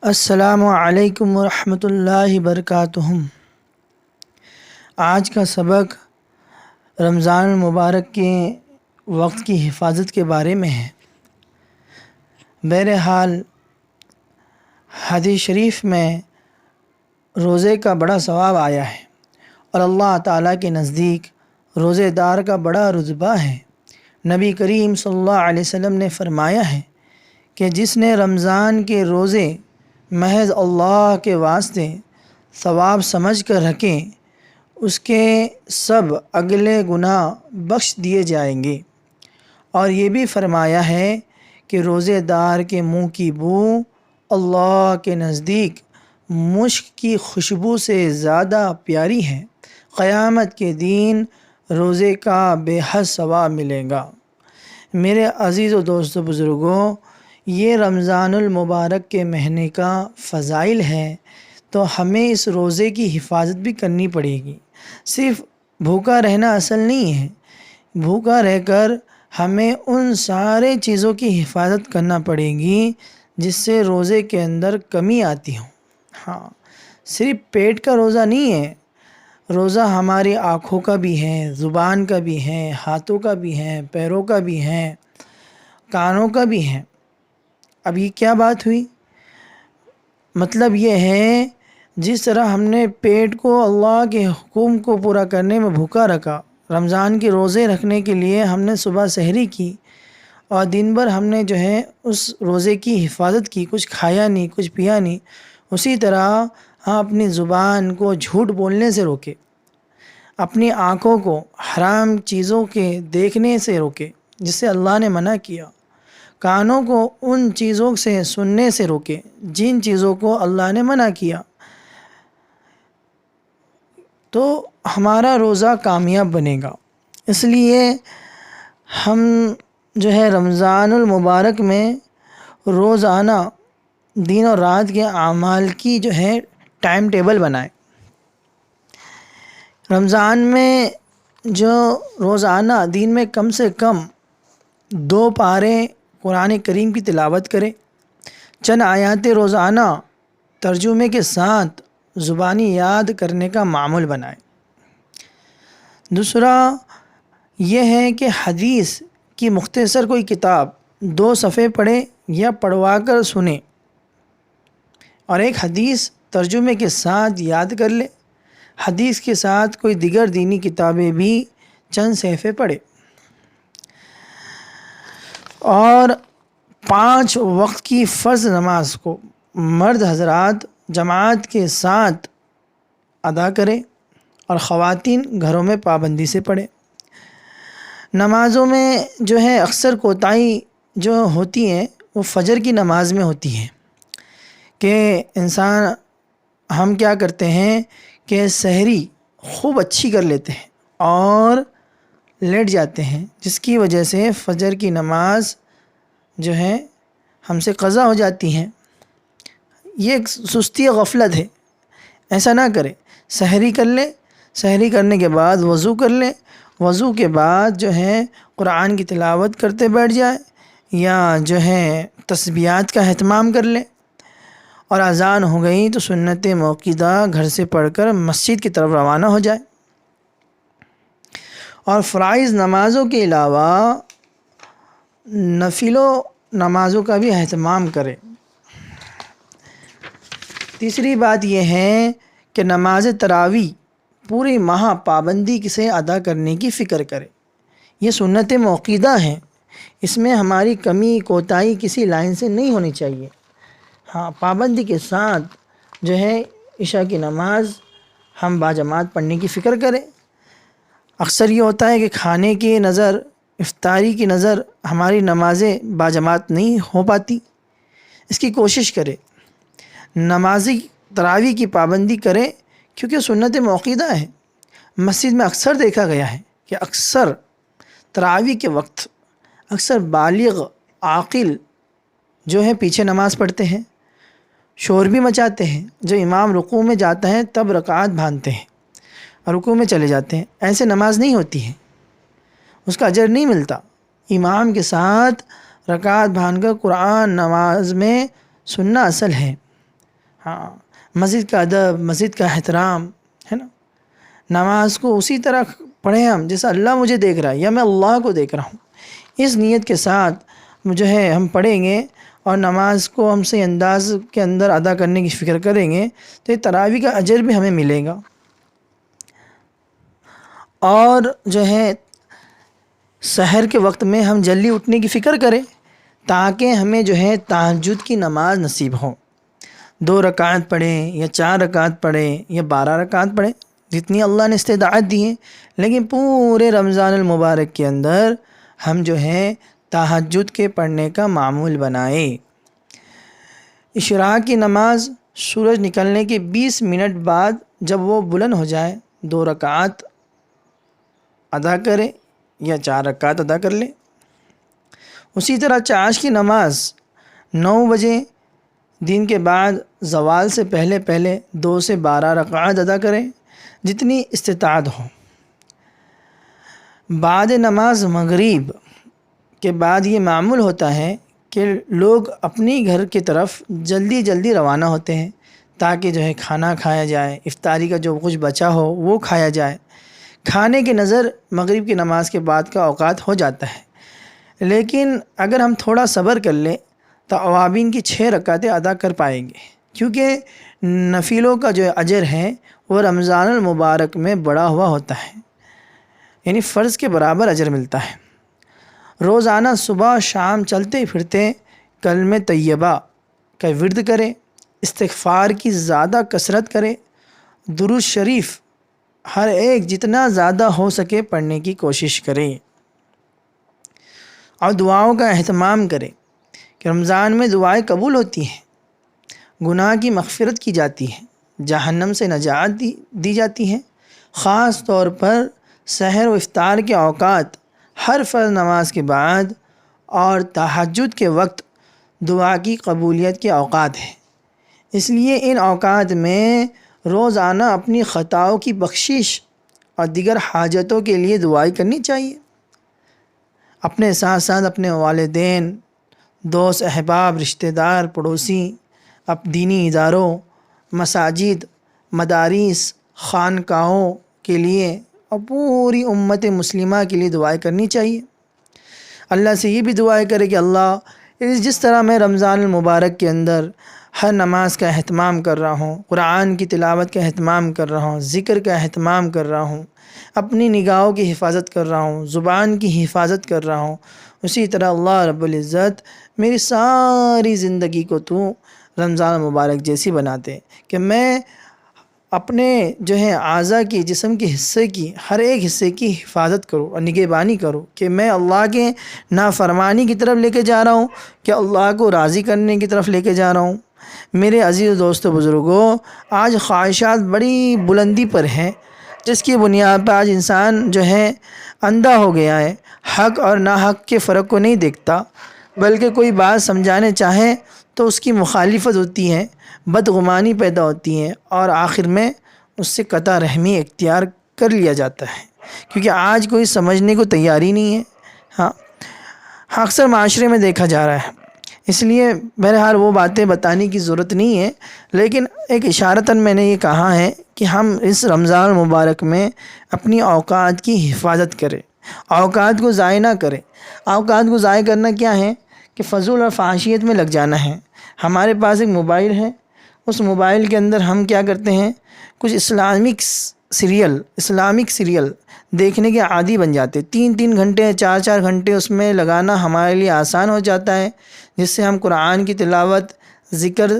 السلام علیکم ورحمۃ اللہ وبرکاتہ۔ آج کا سبق رمضان المبارک کے وقت کی حفاظت کے بارے میں ہے۔ بہرحال حدیث شریف میں روزے کا بڑا ثواب آیا ہے اور اللہ تعالیٰ کے نزدیک روزے دار کا بڑا رتبہ ہے۔ نبی کریم صلی اللہ علیہ وسلم نے فرمایا ہے کہ جس نے رمضان کے روزے محض اللہ کے واسطے ثواب سمجھ کر رکھے، اس کے سب اگلے گناہ بخش دیے جائیں گے۔ اور یہ بھی فرمایا ہے کہ روزے دار کے منہ کی بو اللہ کے نزدیک مشک کی خوشبو سے زیادہ پیاری ہے۔ قیامت کے دن روزے کا بے حد ثواب ملے گا۔ میرے عزیز و دوستو بزرگوں، یہ رمضان المبارک کے مہینے کا فضائل ہے، تو ہمیں اس روزے کی حفاظت بھی کرنی پڑے گی۔ صرف بھوکا رہنا اصل نہیں ہے، بھوکا رہ کر ہمیں ان سارے چیزوں کی حفاظت کرنا پڑے گی جس سے روزے کے اندر کمی آتی ہو۔ ہاں، صرف پیٹ کا روزہ نہیں ہے، روزہ ہماری آنکھوں کا بھی ہے، زبان کا بھی ہے، ہاتھوں کا بھی ہے، پیروں کا بھی ہے، کانوں کا بھی ہے۔ اب یہ کیا بات ہوئی؟ مطلب یہ ہے جس طرح ہم نے پیٹ کو اللہ کے حکم کو پورا کرنے میں بھوکا رکھا، رمضان کے روزے رکھنے کے لیے ہم نے صبح سحری کی اور دن بھر ہم نے اس روزے کی حفاظت کی، کچھ کھایا نہیں، کچھ پیا نہیں، اسی طرح ہم اپنی زبان کو جھوٹ بولنے سے روکے، اپنی آنکھوں کو حرام چیزوں کے دیکھنے سے روکے جس سے اللہ نے منع کیا، کانوں کو ان چیزوں سے سننے سے روکے جن چیزوں کو اللہ نے منع کیا، تو ہمارا روزہ کامیاب بنے گا۔ اس لیے ہم رمضان المبارک میں روزانہ دن اور رات کے اعمال کی ٹائم ٹیبل بنائیں۔ رمضان میں روزانہ دن میں کم سے کم 2 پارے قرآن کریم کی تلاوت کریں، چند آیات روزانہ ترجمے کے ساتھ زبانی یاد کرنے کا معمول بنائیں۔ دوسرا یہ ہے کہ حدیث کی مختصر کوئی کتاب 2 صفحے پڑھیں یا پڑھوا کر سنیں اور ایک حدیث ترجمے کے ساتھ یاد کر لیں۔ حدیث کے ساتھ کوئی دیگر دینی کتابیں بھی چند صفحے پڑھیں اور 5 وقت کی فرض نماز کو مرد حضرات جماعت کے ساتھ ادا کریں اور خواتین گھروں میں پابندی سے پڑھیں۔ نمازوں میں اکثر کوتاہی ہوتی ہیں وہ فجر کی نماز میں ہوتی ہے کہ ہم کیا کرتے ہیں کہ سحری خوب اچھی کر لیتے ہیں اور لیٹ جاتے ہیں، جس کی وجہ سے فجر کی نماز ہم سے قضا ہو جاتی ہے۔ یہ ایک سستی غفلت ہے، ایسا نہ کریں۔ سحری کر لیں، سحری کرنے کے بعد وضو کر لیں، وضو کے بعد قرآن کی تلاوت کرتے بیٹھ جائیں یا تسبیحات کا اہتمام کر لیں، اور اذان ہو گئی تو سنت موقدہ گھر سے پڑھ کر مسجد کی طرف روانہ ہو جائے۔ اور فرائض نمازوں کے علاوہ نفلوں نمازوں کا بھی اہتمام کریں۔ تیسری بات یہ ہے کہ نماز تراویح پورے ماہ پابندی سے ادا کرنے کی فکر کریں۔ یہ سنت موقدہ ہیں، اس میں ہماری کمی کوتاہی کسی لائن سے نہیں ہونی چاہیے۔ ہاں، پابندی کے ساتھ عشاء کی نماز ہم باجماعت پڑھنے کی فکر کریں۔ اکثر یہ ہوتا ہے کہ کھانے کی نظر، افطاری کی نظر ہماری نمازیں باجماعت نہیں ہو پاتی۔ اس کی کوشش کریں، نمازی تراویح کی پابندی کریں کیونکہ سنت موقدہ ہے۔ مسجد میں اکثر دیکھا گیا ہے کہ اکثر تراویح کے وقت بالغ عاقل پیچھے نماز پڑھتے ہیں، شور بھی مچاتے ہیں۔ جب امام رکوع میں جاتا ہے تب رکعات باندھتے ہیں اور رکوع میں چلے جاتے ہیں، ایسے نماز نہیں ہوتی ہے، اس کا اجر نہیں ملتا۔ امام کے ساتھ رکعات باندھ کر قرآن نماز میں سننا اصل ہے۔ ہاں، مسجد کا ادب، مسجد کا احترام ہے نا، نماز کو اسی طرح پڑھیں ہم جیسا اللہ مجھے دیکھ رہا ہے یا میں اللہ کو دیکھ رہا ہوں، اس نیت کے ساتھ جو ہے ہم پڑھیں گے اور نماز کو ہم صحیح انداز کے اندر ادا کرنے کی فکر کریں گے تو یہ تراویح کا اجر بھی ہمیں ملے گا۔ اور جو ہے سحر کے وقت میں ہم جلدی اٹھنے کی فکر کریں تاکہ ہمیں جو ہے تہجد کی نماز نصیب ہو، 2 رکعت پڑھیں یا 4 رکعت پڑھیں یا 12 رکعت پڑھیں، جتنی اللہ نے استطاعت دی ہے، لیکن پورے رمضان المبارک کے اندر ہم جو ہے تہجد کے پڑھنے کا معمول بنائیں۔ اشراق کی نماز سورج نکلنے کے 20 منٹ بعد جب وہ بلند ہو جائے 2 رکعت ادا کرے یا 4 رکعت ادا کر لے۔ اسی طرح چاش کی نماز 9 بجے دن کے بعد زوال سے پہلے 2 سے 12 رکعت ادا کریں جتنی استطاعت ہو۔ بعد نماز مغرب کے بعد یہ معمول ہوتا ہے کہ لوگ اپنی گھر کی طرف جلدی روانہ ہوتے ہیں تاکہ جو ہے کھانا کھایا جائے، افطاری کا جو کچھ بچا ہو وہ کھایا جائے۔ کھانے کی نظر مغرب کی نماز کے بعد کا اوقات ہو جاتا ہے، لیکن اگر ہم تھوڑا صبر کر لیں تو اوابین کی 6 رکعتیں ادا کر پائیں گے، کیونکہ نفلوں کا جو اجر ہے وہ رمضان المبارک میں بڑا ہوا ہوتا ہے، یعنی فرض کے برابر اجر ملتا ہے۔ روزانہ صبح شام چلتے پھرتے کلمہ طیبہ کا ورد کرے، استغفار کی زیادہ کثرت کرے، درود شریف ہر ایک جتنا زیادہ ہو سکے پڑھنے کی کوشش کرے، اور دعاؤں کا اہتمام کرے کہ رمضان میں دعائیں قبول ہوتی ہیں، گناہ کی مغفرت کی جاتی ہے، جہنم سے نجات دی جاتی ہے۔ خاص طور پر سحر و افطار کے اوقات ہر فرض نماز کے بعد اور تہجد کے وقت دعا کی قبولیت کے اوقات ہیں، اس لیے ان اوقات میں روزانہ اپنی خطاؤں کی بخشش اور دیگر حاجتوں کے لیے دعائیں کرنی چاہیے۔ اپنے ساتھ ساتھ اپنے والدین، دوست احباب، رشتہ دار، پڑوسی، دینی اداروں، مساجد، مدارس، خانقاہوں کے لیے اور پوری امت مسلمہ کے لیے دعائیں کرنی چاہیے۔ اللہ سے یہ بھی دعائیں کرے کہ اللہ جس طرح میں رمضان المبارک کے اندر ہر نماز کا اہتمام کر رہا ہوں، قرآن کی تلاوت کا اہتمام کر رہا ہوں، ذکر کا اہتمام کر رہا ہوں، اپنی نگاہوں کی حفاظت کر رہا ہوں، زبان کی حفاظت کر رہا ہوں، اسی طرح اللہ رب العزت میری ساری زندگی کو تو رمضان المبارک جیسی بنا دے کہ میں اپنے جو ہے اعضاء کی، جسم کے حصے کی، ہر ایک حصے کی حفاظت کروں اور نگہبانی کروں کہ میں اللہ کے نافرمانی کی طرف لے کے جا رہا ہوں کہ اللہ کو راضی کرنے کی طرف لے کے جا رہا ہوں۔ میرے عزیز دوستو بزرگوں، آج خواہشات بڑی بلندی پر ہیں، جس کی بنیاد پر آج انسان جو ہے اندھا ہو گیا ہے، حق اور ناحق کے فرق کو نہیں دیکھتا، بلکہ کوئی بات سمجھانے چاہے تو اس کی مخالفت ہوتی ہے، بدگمانی پیدا ہوتی ہے اور آخر میں اس سے قطع رحمی اختیار کر لیا جاتا ہے، کیونکہ آج کوئی سمجھنے کو تیار ہی نہیں ہے۔ ہاں، اکثر معاشرے میں دیکھا جا رہا ہے، اس لیے بہرحال وہ باتیں بتانے کی ضرورت نہیں ہے، لیکن ایک اشارتاً میں نے یہ کہا ہے کہ ہم اس رمضان المبارک میں اپنی اوقات کی حفاظت کریں، اوقات کو ضائع نہ کریں۔ اوقات کو ضائع کرنا کیا ہے کہ فضول اور فحاشیت میں لگ جانا ہے۔ ہمارے پاس ایک موبائل ہے، اس موبائل کے اندر ہم کیا کرتے ہیں، کچھ اسلامک سیریل دیکھنے کے عادی بن جاتے، 3 گھنٹے 4 گھنٹے اس میں لگانا ہمارے لیے آسان ہو جاتا ہے، جس سے ہم قرآن کی تلاوت، ذکر،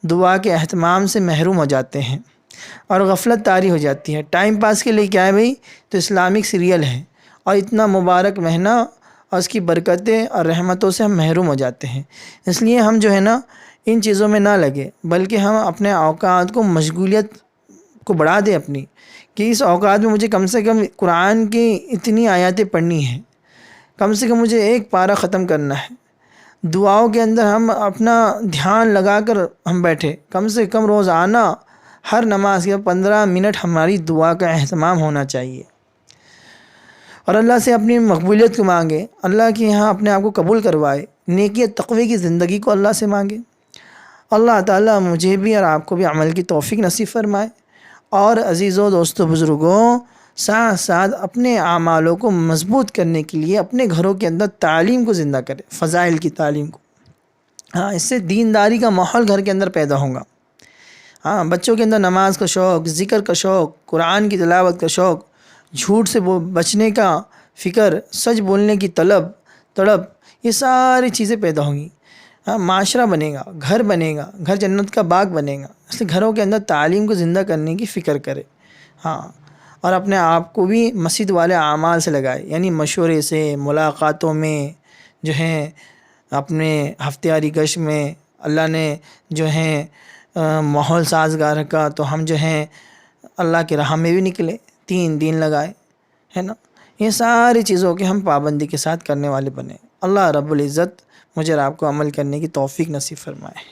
دعا کے اہتمام سے محروم ہو جاتے ہیں اور غفلت طاری ہو جاتی ہے۔ ٹائم پاس کے لیے کیا ہے بھئی، تو اسلامک سیریل ہے، اور اتنا مبارک مہینہ اور اس کی برکتیں اور رحمتوں سے ہم محروم ہو جاتے ہیں۔ اس لیے ہم جو ہے نا ان چیزوں میں نہ لگے، بلکہ ہم اپنے اوقات کو، مشغولیت کو بڑھا دیں اپنی، کہ اس اوقات میں مجھے کم سے کم قرآن کی اتنی آیاتیں پڑھنی ہیں، کم سے کم مجھے 1 پارہ ختم کرنا ہے۔ دعاؤں کے اندر ہم اپنا دھیان لگا کر ہم بیٹھے، کم سے کم روزانہ ہر نماز کے 15 منٹ ہماری دعا کا اہتمام ہونا چاہیے، اور اللہ سے اپنی مقبولیت کو مانگے، اللہ کے یہاں اپنے آپ کو قبول کروائے، نیکی تقوی کی زندگی کو اللہ سے مانگے، اللہ تعالیٰ مجھے بھی اور آپ کو بھی عمل کی توفیق نصیب فرمائے، اور عزیزوں، دوستوں، بزرگوں، ساتھ ساتھ اپنے اعمالوں کو مضبوط کرنے کے لیے اپنے گھروں کے اندر تعلیم کو زندہ کرے، فضائل کی تعلیم کو۔ ہاں، اس سے دینداری کا ماحول گھر کے اندر پیدا ہوگا۔ ہاں، بچوں کے اندر نماز کا شوق، ذکر کا شوق، قرآن کی تلاوت کا شوق، جھوٹ سے بچنے کا فکر، سچ بولنے کی تڑپ، یہ ساری چیزیں پیدا ہوں گی۔ ہاں، معاشرہ بنے گا، گھر بنے گا، گھر جنت کا باغ بنے گا۔ اس لیے گھروں کے اندر تعلیم کو زندہ کرنے کی فکر کرے۔ ہاں، اور اپنے آپ کو بھی مسجد والے اعمال سے لگائے، یعنی مشورے سے، ملاقاتوں میں جو ہیں، اپنے ہفتیاری گشت میں اللہ نے جو ہیں ماحول سازگار رکھا، تو ہم جو ہیں اللہ کی راہ میں بھی نکلے، 3 دن لگائے، ہے نا۔ یہ ساری چیزوں کے ہم پابندی کے ساتھ کرنے والے بنے۔ اللہ رب العزت مجھے اور آپ کو عمل کرنے کی توفیق نصیب فرمائے۔